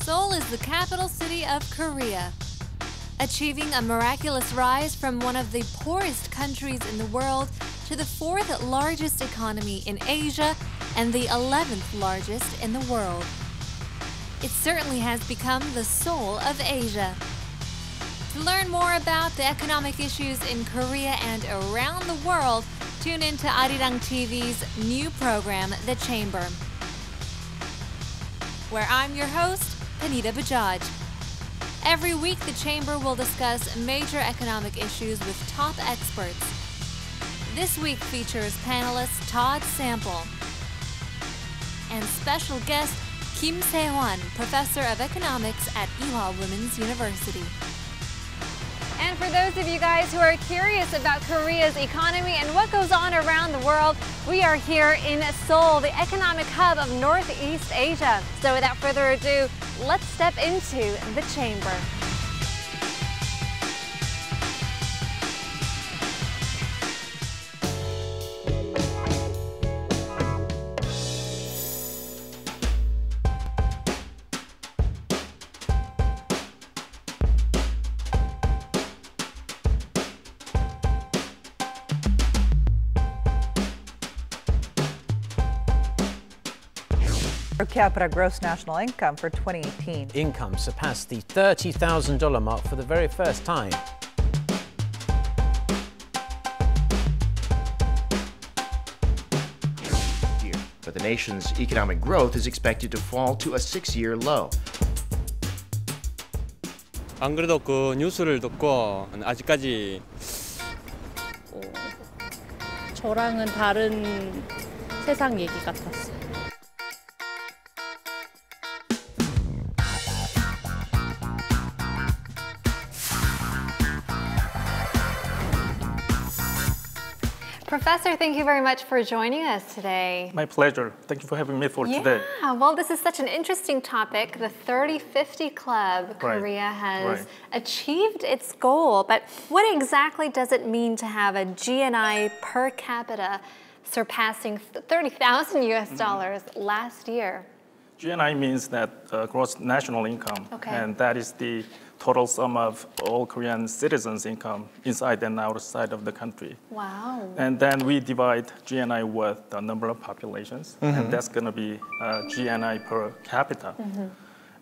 Seoul is the capital city of Korea. Achieving a miraculous rise from one of the poorest countries in the world to the 4th largest economy in Asia and the 11th largest in the world. It certainly has become the Seoul of Asia. To learn more about the economic issues in Korea and around the world, tune into Arirang TV's new program, The Chamber, where I'm your host, Anita Bajaj. Every week, The Chamber will discuss major economic issues with top experts. This week features panelist Todd Sample and special guest Kim Sei-wan, Professor of Economics at Ewha Womans University. And for those of you guys who are curious about Korea's economy and what goes on around the world, we are here in Seoul, the economic hub of Northeast Asia. So without further ado, let's step into the chamber. Per capita gross national income for 2018. Income surpassed the $30,000 mark for the very first time. But the nation's economic growth is expected to fall to a 6-year low. 안 그래도 그 뉴스를 듣고 아직까지 저랑은 다른 세상 얘기 같았어요. Professor, thank you very much for joining us today. My pleasure. Thank you for having me for today. Yeah, well, this is such an interesting topic. The 30-50 Club, Korea has achieved its goal, but what exactly does it mean to have a GNI per capita surpassing 30,000 US dollars last year? GNI means that gross national income, and that is the total sum of all Korean citizens' income inside and outside of the country. Wow. And then we divide GNI with the number of populations, and that's going to be GNI per capita.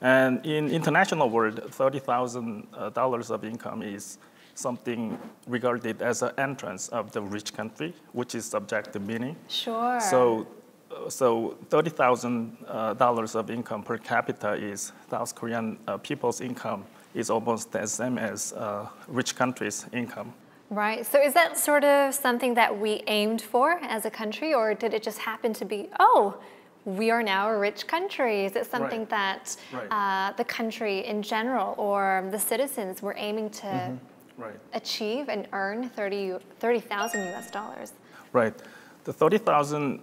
And in international world, $30,000 of income is something regarded as an entrance of the rich country, which is subjective meaning. Sure. So $30,000 of income per capita is South Korean people's income is almost the same as rich countries' income. Right. So is that sort of something that we aimed for as a country, or did it just happen to be, oh, we are now a rich country? Is it something that the country in general or the citizens were aiming to achieve and earn 30,000 US dollars? Right. The 30,000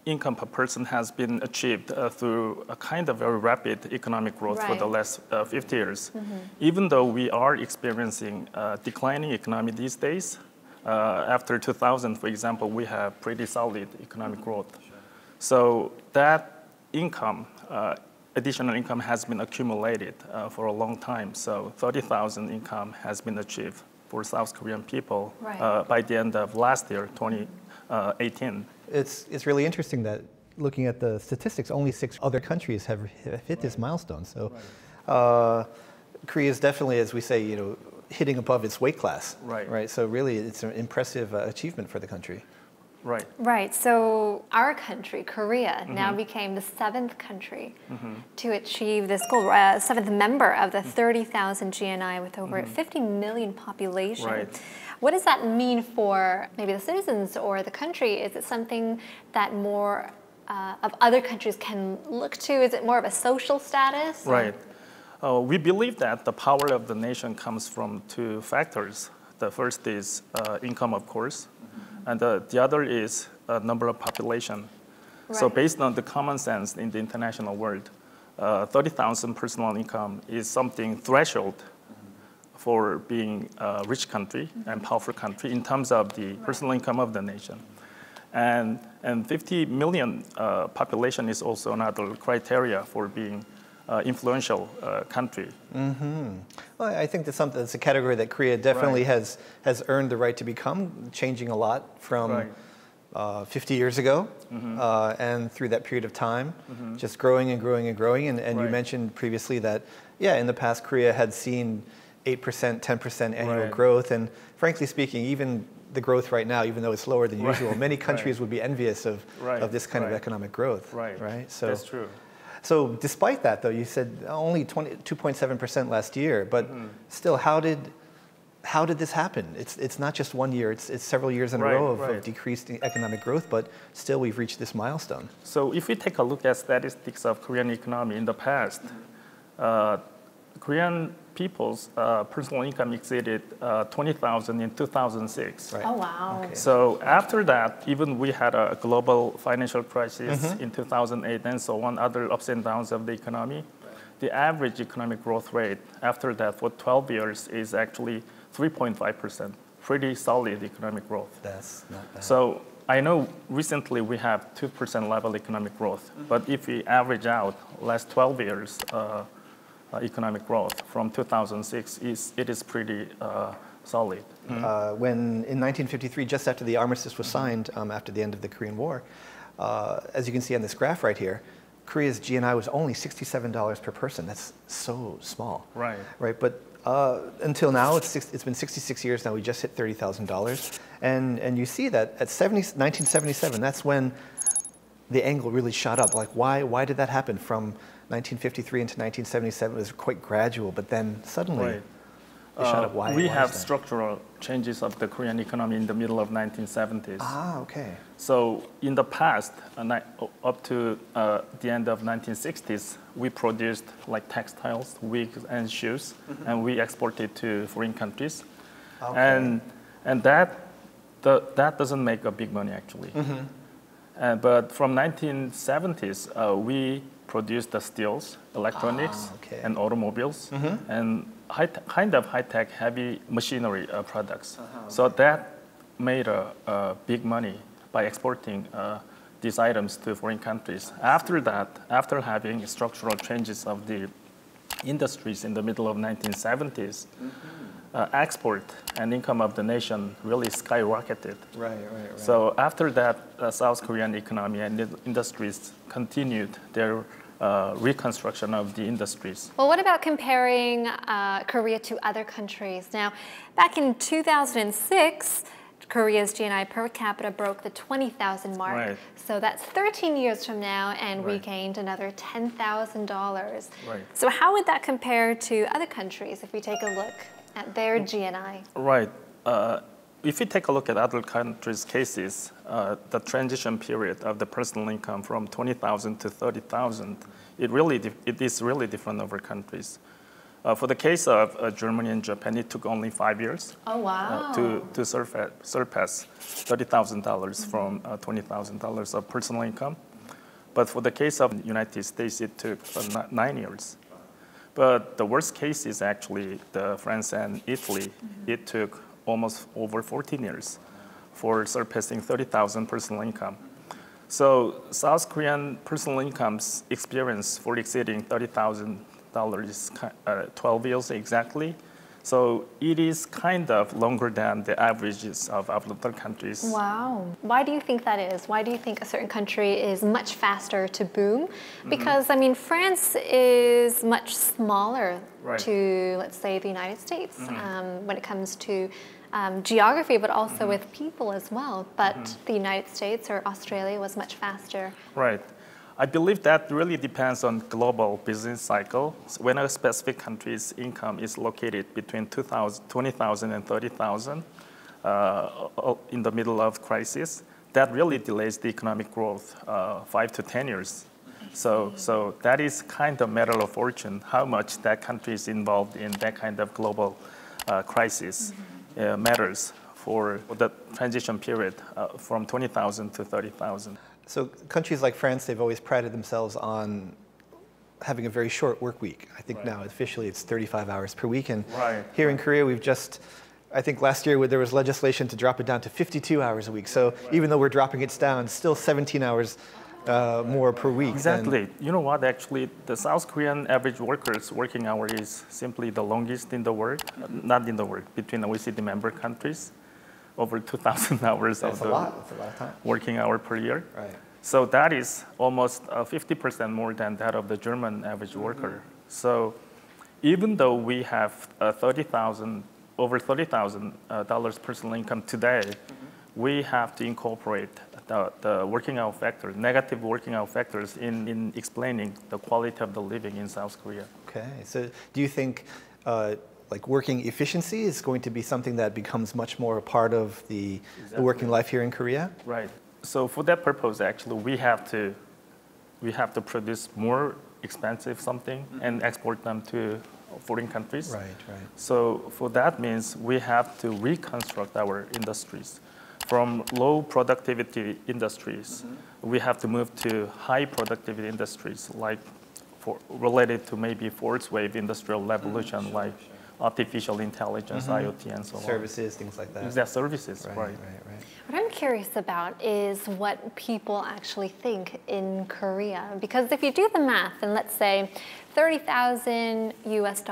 income per person has been achieved through a kind of very rapid economic growth for the last 50 years. Even though we are experiencing declining economy these days, after 2000, for example, we have pretty solid economic growth. So that income, additional income has been accumulated for a long time. So 30,000 income has been achieved for South Korean people by the end of last year, 2018. It's really interesting that looking at the statistics, only 6 other countries have hit this milestone. So Korea is definitely, as we say, hitting above its weight class. Right. So really, it's an impressive achievement for the country. Right. So our country, Korea, now became the 7th country to achieve this goal, 7th member of the 30,000 GNI with over 50 million population. What does that mean for maybe the citizens or the country? Is it something that more of other countries can look to? Is it more of a social status? Right. We believe that the power of the nation comes from 2 factors. The first is income, of course, and the other is number of population. So based on the common sense in the international world, 30,000 personal income is something threshold for being a rich country and powerful country in terms of the personal income of the nation. And 50 million population is also another criteria for being influential country. Well, I think that's a category that Korea definitely has earned the right to become, changing a lot from 50 years ago and through that period of time, just growing and growing and growing. And you mentioned previously that, yeah, in the past, Korea had seen 8%, 10% annual growth. And frankly speaking, even the growth right now, even though it's lower than usual, many countries would be envious of this kind of economic growth. Right. So that's true. So despite that, though, you said only 2.7% last year, but still, how did this happen? It's not just 1 year; it's several years in a row of decreased economic growth, but still we've reached this milestone. So if we take a look at statistics of Korean economy in the past, Korean people's personal income exceeded 20,000 in 2006. Oh, wow. Okay. So after that, even we had a global financial crisis in 2008 and so on, other ups and downs of the economy. The average economic growth rate after that for 12 years is actually 3.5%. Pretty solid economic growth. That's not bad. So I know recently we have 2% level economic growth, but if we average out last 12 years, economic growth from 2006, it is pretty solid. When in 1953, just after the armistice was signed, after the end of the Korean War, as you can see on this graph right here, Korea's GNI was only $67 per person. That's so small. Right. But until now, it's been 66 years now. We just hit $30,000, and you see that at 1977, that's when the angle really shot up. Like, why did that happen? From 1953 into 1977, it was quite gradual, but then suddenly it shot up. Why? We why have structural changes of the Korean economy in the middle of 1970s. Ah, okay. So in the past, up to the end of 1960s, we produced like textiles, wigs, and shoes, and we exported to foreign countries. Okay. And that doesn't make a big money actually. But from 1970s, we produced the steels, electronics, and automobiles, and kind of high-tech, heavy machinery products. So that made a big money by exporting these items to foreign countries. After that, after having structural changes of the industries in the middle of 1970s, export and income of the nation really skyrocketed. Right. So after that, South Korean economy and industries continued their reconstruction of the industries. Well, what about comparing Korea to other countries? Now, back in 2006, Korea's GNI per capita broke the 20,000 mark. Right. So that's 13 years from now, and we gained another $10,000. Right. So how would that compare to other countries if we take a look at their GNI? Right. If you take a look at other countries' cases, the transition period of the personal income from 20,000 to 30,000, it is really different over countries. For the case of Germany and Japan, it took only 5 years to surpass $30,000 from $20,000 of personal income. But for the case of the United States, it took 9 years. But the worst case is actually France and Italy. It took almost over 14 years for surpassing 30,000 personal income. So South Korean personal incomes experience for exceeding $30,000 is 12 years exactly. So it is kind of longer than the averages of other countries. Wow. Why do you think that is? Why do you think a certain country is much faster to boom? Because, I mean, France is much smaller to, let's say, the United States when it comes to geography, but also with people as well. But the United States or Australia was much faster. Right. I believe that really depends on global business cycle. When a specific country's income is located between 20,000 and 30,000 in the middle of crisis, that really delays the economic growth 5 to 10 years. So that is kind of matter of fortune, how much that country is involved in that kind of global crisis matters for the transition period from 20,000 to 30,000. So countries like France, they've always prided themselves on having a very short work week. I think now officially it's 35 hours per week. And here in Korea, we've just, I think last year there was legislation to drop it down to 52 hours a week. So even though we're dropping it down, still 17 hours more per week. Exactly. You know what? Actually, the South Korean average workers' working hour is simply the longest in the world, not in the world, between OECD member countries, over 2,000 hours That's of a lot. That's a lot of time. working hour per year. Right. So that is almost 50% more than that of the German average worker. So even though we have over $30,000 personal income today, we have to incorporate the working hour factor, negative working hour factors in explaining the quality of the living in South Korea. Okay, so do you think like working efficiency is going to be something that becomes much more a part of the working life here in Korea? Right. So for that purpose, actually, we have to produce more expensive something and export them to foreign countries. Right, right. So for that means we have to reconstruct our industries. From low productivity industries, we have to move to high productivity industries, like related to maybe fourth wave industrial revolution, like artificial intelligence, IoT, and so on. Services, things like that. Exact services, right. What I'm curious about is what people actually think in Korea. Because if you do the math, and let's say $30,000 US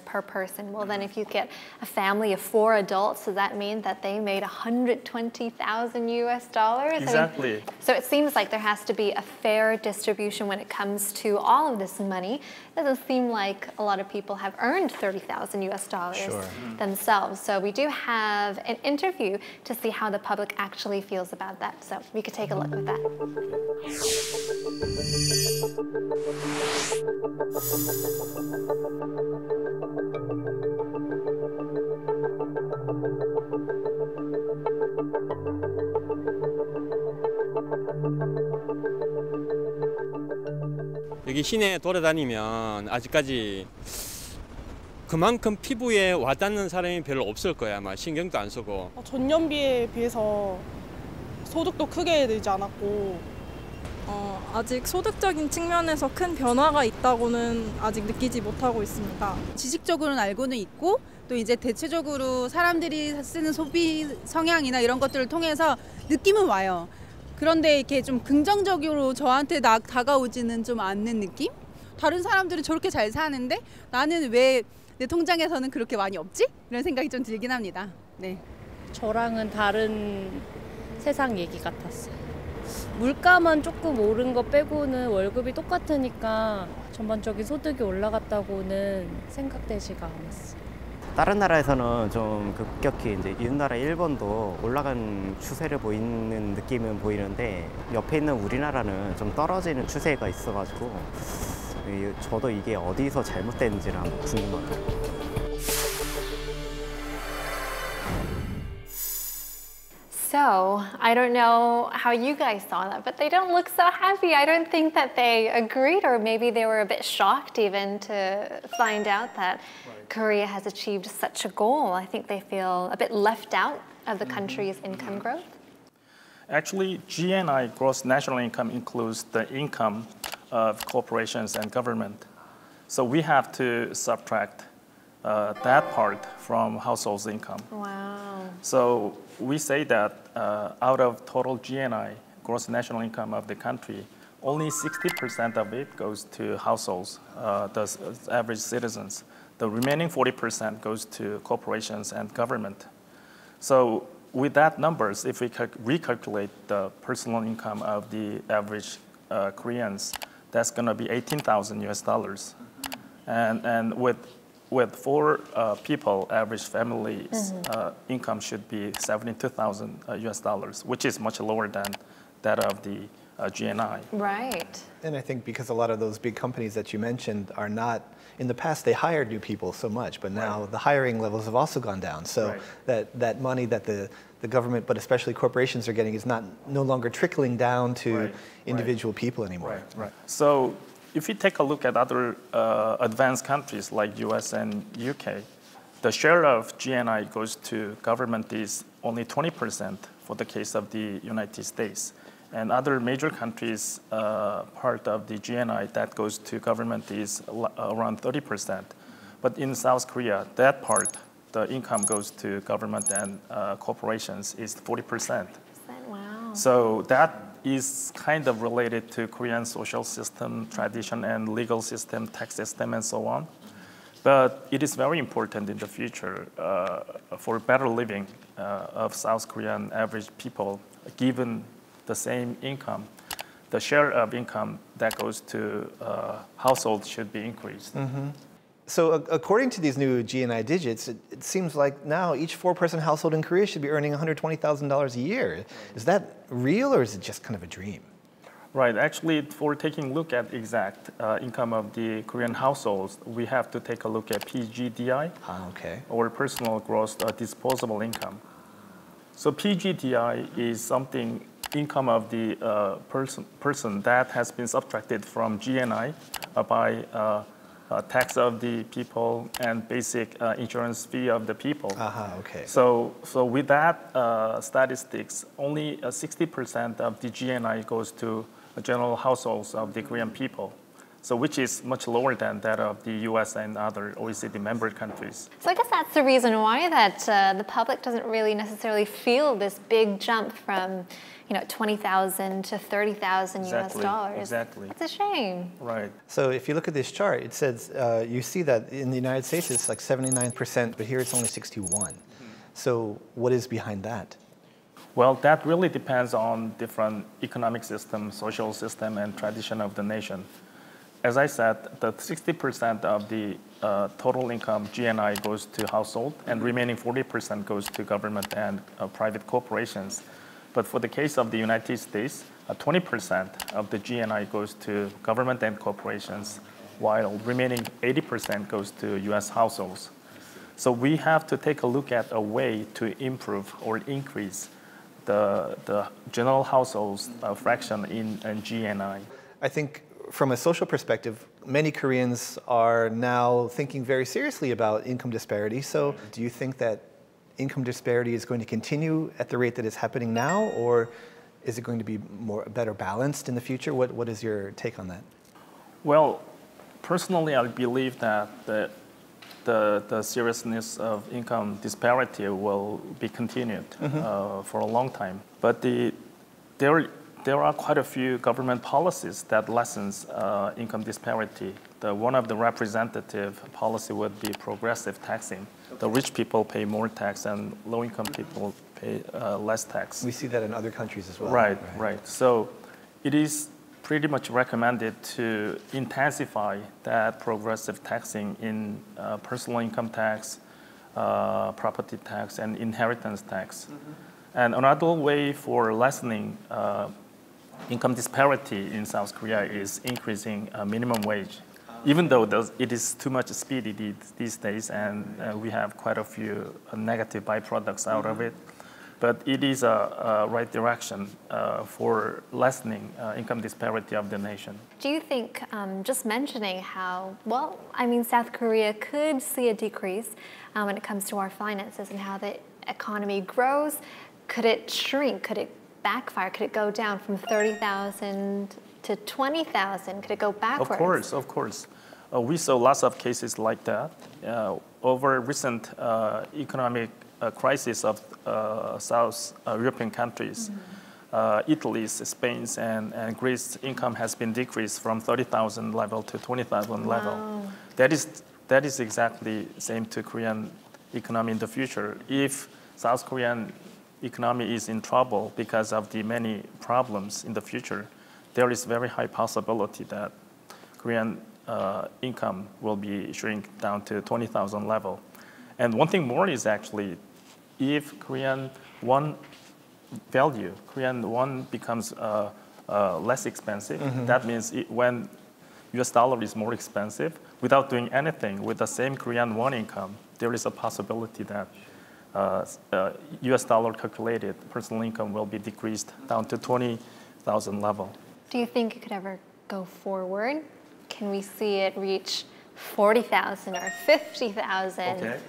per person, well then if you get a family of 4 adults, does that mean that they made $120,000 US? Exactly. I mean, so it seems like there has to be a fair distribution when it comes to all of this money. It doesn't seem like a lot of people have earned $30,000 US themselves. So we do have an interview to see how the public actually feels about that. So we could take a look at that. 여기 시내 돌아다니면 아직까지 그만큼 피부에 와닿는 사람이 별로 없을 거야. 아마 신경도 안 쓰고. 전년비에 비해서 소득도 크게 늘지 않았고 아직 소득적인 측면에서 큰 변화가 있다고는 아직 느끼지 못하고 있습니다. 지식적으로는 알고는 있고 또 이제 대체적으로 사람들이 쓰는 소비 성향이나 이런 것들을 통해서 느낌은 와요. 그런데 이렇게 좀 긍정적으로 저한테 다가오지는 좀 않는 느낌? 다른 사람들은 저렇게 잘 사는데 나는 왜 내 통장에서는 그렇게 많이 없지? 이런 생각이 좀 들긴 합니다. 네. 저랑은 다른 세상 얘기 같았어요. 물가만 조금 오른 거 빼고는 월급이 똑같으니까 전반적인 소득이 올라갔다고는 생각되지가 않았어요. 다른 나라에서는 좀 급격히 이제 이웃나라 일본도 올라간 추세를 보이는 느낌은 보이는데 옆에 있는 우리나라는 좀 떨어지는 추세가 있어가지고 저도 이게 어디서 잘못됐는지는 한번 궁금하더라고요. So, I don't know how you guys saw that, but they don't look so happy. I don't think that they agreed, or maybe they were a bit shocked even to find out that Korea has achieved such a goal. I think they feel a bit left out of the country's income growth. Actually, GNI, gross national income, includes the income of corporations and government. So we have to subtract that part from households' income. Wow. So we say that out of total GNI, gross national income of the country, only 60% of it goes to households, the average citizens. The remaining 40% goes to corporations and government. So with that numbers, if we recalculate the personal income of the average Koreans, that's going to be $18,000. And with 4 people, average families income should be $72,000, which is much lower than that of the GNI. Right. And I think because a lot of those big companies that you mentioned are not, in the past they hired new people so much, but now the hiring levels have also gone down. So that money that the government, but especially corporations, are getting is no longer trickling down to individual people anymore. Right. So if you take a look at other advanced countries like US and UK, the share of GNI goes to government is only 20% for the case of the United States. And other major countries, part of the GNI that goes to government is around 30%. But in South Korea, that part, the income goes to government and corporations is 40%. Wow. So that is kind of related to Korean social system, tradition, and legal system, tax system, and so on. But it is very important in the future for better living of South Korean average people, given the same income. The share of income that goes to households should be increased. Mm-hmm. So according to these new GNI digits, it seems like now each 4-person household in Korea should be earning $120,000 a year. Is that real, or is it just kind of a dream? Right. Actually, for taking a look at exact income of the Korean households, we have to take a look at PGDI, or personal gross disposable income. So PGDI is something income of the person that has been subtracted from GNI by tax of the people and basic insurance fee of the people. So with that statistics, only 60% of the GNI goes to general households of the Korean people. So which is much lower than that of the US and other OECD member countries. So I guess that's the reason why that the public doesn't really necessarily feel this big jump from, you know, 20,000 to 30,000 US dollars. Exactly. It's a shame. Right. So if you look at this chart, it says you see that in the United States it's like 79%, but here it's only 61. So what is behind that? Well, that really depends on different economic system, social system, and tradition of the nation. As I said, the 60% of the total income GNI goes to household, and remaining 40% goes to government and private corporations. But for the case of the United States, 20% of the GNI goes to government and corporations, while remaining 80% goes to US households. So we have to take a look at a way to improve or increase the general households fraction in GNI. I think from a social perspective, many Koreans are now thinking very seriously about income disparity. So do you think that income disparity is going to continue at the rate that is happening now, or is it going to be better balanced in the future? What is your take on that? Well, personally, I believe that the seriousness of income disparity will be continued for a long time. But there are quite a few government policies that lessens income disparity. One of the representative policy would be progressive taxing. The rich people pay more tax and low-income people pay less tax. We see that in other countries as well. Right. So it is pretty much recommended to intensify that progressive taxing in personal income tax, property tax, and inheritance tax. And another way for lessening income disparity in South Korea is increasing minimum wage, even though it is too much speedy these days, and we have quite a few negative byproducts out of it. But it is a right direction for lessening income disparity of the nation. Do you think, just mentioning how, well, I mean, South Korea could see a decrease when it comes to our finances and how the economy grows, could it shrink? Could it backfire? Could it go down from 30,000 to 20,000? Could it go backwards? Of course. We saw lots of cases like that. Over recent economic crisis of South European countries, Italy's, Spain's, and Greece's income has been decreased from 30,000 level to 20,000 level. That is exactly the same to Korean economy in the future. If South Korean economy is in trouble because of the many problems in the future, there is very high possibility that Korean income will be shrink down to 20,000 level. And one thing more is actually, if Korean won value, Korean won becomes less expensive, that means when US dollar is more expensive, without doing anything with the same Korean won income, there is a possibility that US dollar calculated personal income will be decreased down to 20,000 level. Do you think it could ever go forward? Can we see it reach 40,000 or 50,000?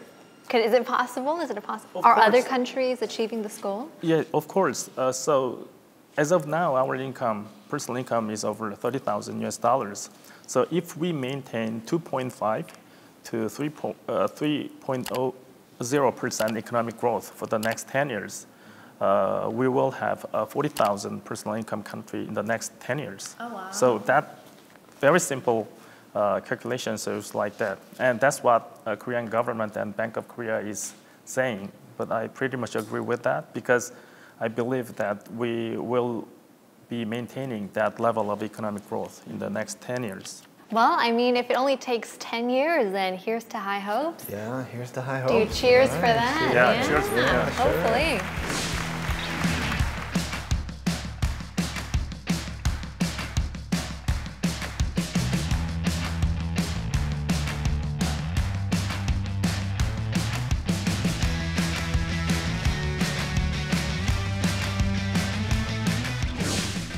Is it possible? Are other countries achieving this goal? Yeah, of course. So as of now, our income, personal income is over 30,000 US dollars. So if we maintain 2.5 to 3.0% economic growth for the next 10 years, we will have a 40,000 personal income country in the next 10 years. Oh, wow. So that very simple calculation shows like that. And that's what Korean government and Bank of Korea is saying. But I pretty much agree with that because I believe that we will be maintaining that level of economic growth in the next 10 years. Well, I mean, if it only takes 10 years, then here's to high hopes. Yeah, here's to high hopes. Do cheers for that. Yeah, cheers for that. Hopefully.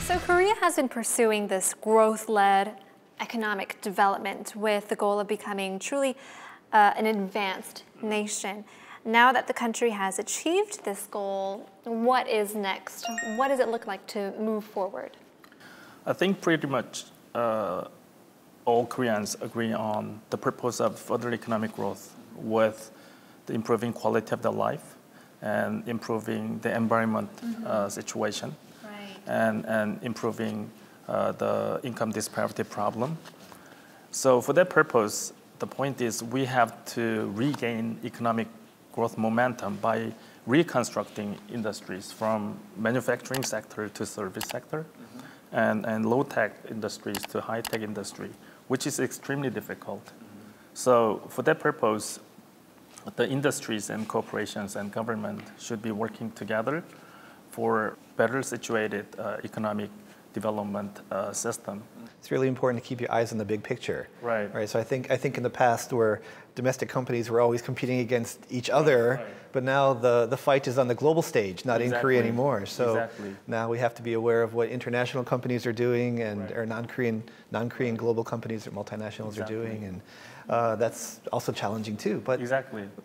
So Korea has been pursuing this growth-led economic development with the goal of becoming truly an advanced nation. Now that the country has achieved this goal, what is next? What does it look like to move forward? I think pretty much all Koreans agree on the purpose of further economic growth with the improving quality of their life and improving the environment situation. And improving the income disparity problem. So for that purpose, the point is we have to regain economic growth momentum by reconstructing industries from manufacturing sector to service sector and low-tech industries to high-tech industry, which is extremely difficult. So for that purpose, the industries and corporations and government should be working together for better situated economic development system. It's really important to keep your eyes on the big picture. Right. Right. So I think in the past where domestic companies were always competing against each other, but now the fight is on the global stage, not in Korea anymore. So now we have to be aware of what international companies are doing and or non-Korean global companies or multinationals are doing, and that's also challenging too. But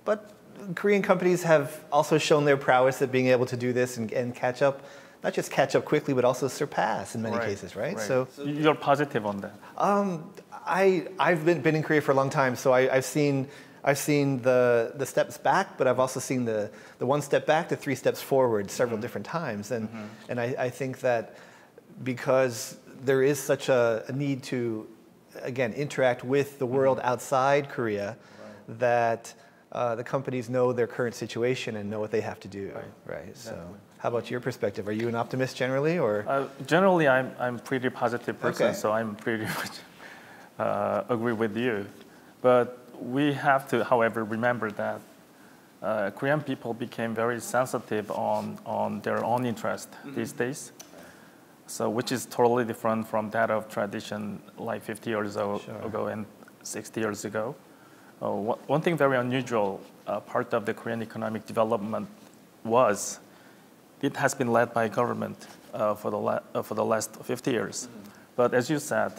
But Korean companies have also shown their prowess at being able to do this and catch up, not just catch up quickly, but also surpass in many cases, right? So you're positive on that? I've been in Korea for a long time, so I've seen the steps back, but I've also seen the one step back to 3 steps forward several different times, and I think that because there is such a need to, again, interact with the world outside Korea, that the companies know their current situation and know what they have to do, right? So, how about your perspective? Are you an optimist generally, or? Generally, I'm pretty positive person, so I'm pretty much agree with you. But we have to, however, remember that Korean people became very sensitive on their own interest these days. So, which is totally different from that of tradition like 50 years ago and 60 years ago. One thing very unusual part of the Korean economic development was it has been led by government for the last 50 years. But as you said,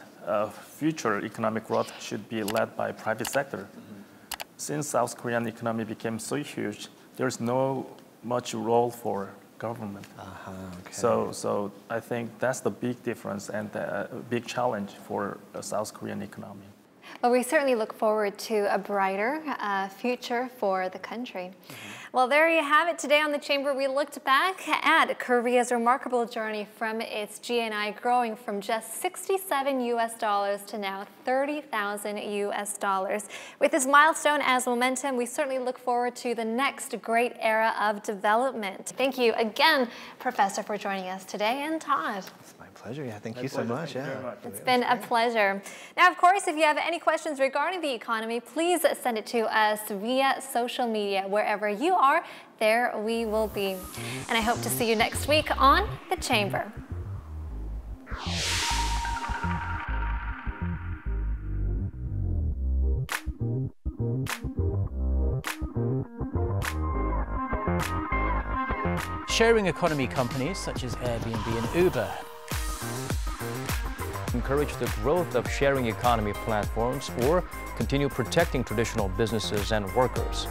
future economic growth should be led by private sector. Since South Korean economy became so huge, there's no much role for government. So I think that's the big difference and the big challenge for the South Korean economy. Well, we certainly look forward to a brighter future for the country. Well, there you have it. Today on The Chamber, we looked back at Korea's remarkable journey from its GNI growing from just $67 to now $30,000. With this milestone as momentum, we certainly look forward to the next great era of development. Thank you again, Professor, for joining us today, and Todd. It's my pleasure. Yeah, thank you so much. It's been a pleasure. Now, of course, if you have any questions regarding the economy, please send it to us via social media. Wherever you are, there we will be. And I hope to see you next week on The Chamber. Sharing economy companies such as Airbnb and Uber encourage the growth of sharing economy platforms or continue protecting traditional businesses and workers.